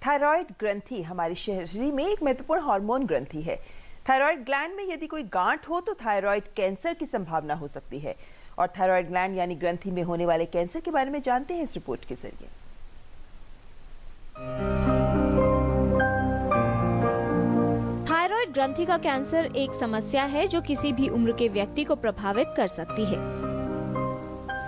Thyroid ग्रंथि हमारे शरीर में एक महत्वपूर्ण हार्मोन ग्रंथि है। थायराइड ग्लैंड में यदि कोई गांठ हो तो थायराइड कैंसर की संभावना हो सकती है। और थायराइड ग्लैंड यानी ग्रंथि में होने वाले कैंसर के बारे में जानते हैं इस रिपोर्ट के जरिए। थायराइड ग्रंथि का कैंसर एक समस्या है जो किसी भी उम्र के व्यक्ति को प्रभावित कर सकती है।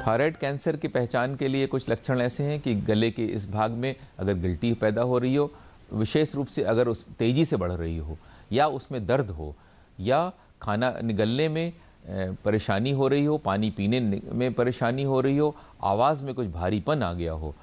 थायराइड कैंसर की पहचान के लिए कुछ लक्षण ऐसे हैं कि गले के इस भाग में अगर गिल्टी पैदा हो रही हो, विशेष रूप से अगर उस तेजी से बढ़ रही हो, या उसमें दर्द हो, या खाना निगलने में परेशानी हो रही हो, पानी पीने में परेशानी हो रही हो, आवाज़ में कुछ भारीपन आ गया हो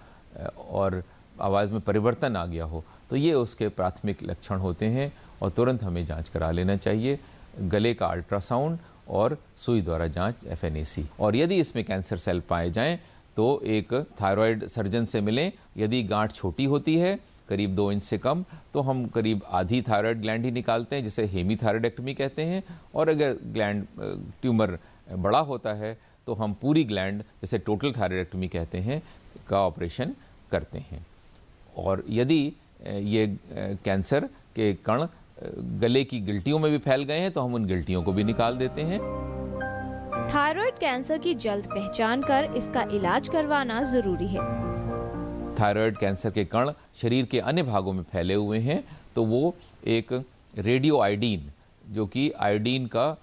और आवाज़ में परिवर्तन आ गया हो, तो ये उसके प्राथमिक लक्षण होते हैं और तुरंत हमें जांच करा लेना चाहिए। गले का अल्ट्रासाउंड और सुई द्वारा जांच FNAC। और यदि इसमें कैंसर सेल पाए जाएं तो एक थायराइड सर्जन से मिलें। यदि गांठ छोटी होती है, करीब 2 इंच से कम, तो हम करीब आधी थायराइड ग्लैंड ही निकालते हैं, जिसे हेमीथायराइडेक्टमी कहते हैं। और अगर ग्लैंड ट्यूमर बड़ा होता है तो हम पूरी ग्लैंड, जिसे टोटल थायराइडेक्टमी कहते हैं, का ऑपरेशन करते हैं। और यदि ये कैंसर के कण गले की गिल्टियों में भी फैल गए हैं तो हम उन गिल्टियों को भी निकाल देते हैं। थायराइड कैंसर की जल्द पहचान कर इसका इलाज करवाना जरूरी है। थायराइड कैंसर के कण शरीर के अन्य भागों में फैले हुए हैं तो वो एक रेडियो आयोडीन, जो कि आयोडीन का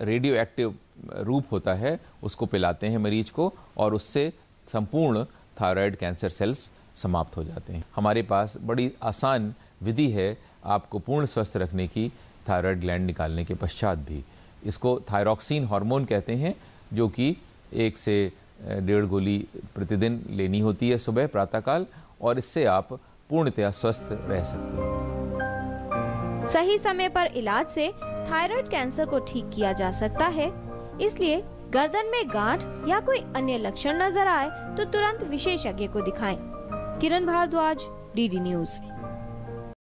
रेडियो एक्टिव रूप होता है, उसको पिलाते हैं मरीज को और उससे संपूर्ण थायराइड कैंसर सेल्स समाप्त हो जाते हैं। हमारे पास बड़ी आसान विधि है आपको पूर्ण स्वस्थ रखने की थायराइड ग्लैंड निकालने के पश्चात भी। इसको थायरॉक्सिन हार्मोन कहते हैं, जो कि 1 से 1.5 गोली प्रतिदिन लेनी होती है सुबह प्रातःकाल, और इससे आप पूर्णतया स्वस्थ रह सकते हैं। सही समय पर इलाज से थायराइड कैंसर को ठीक किया जा सकता है। इसलिए गर्दन में गांठ या कोई अन्य लक्षण नजर आए तो तुरंत विशेषज्ञ को दिखाएं। किरण भारद्वाज, DD न्यूज।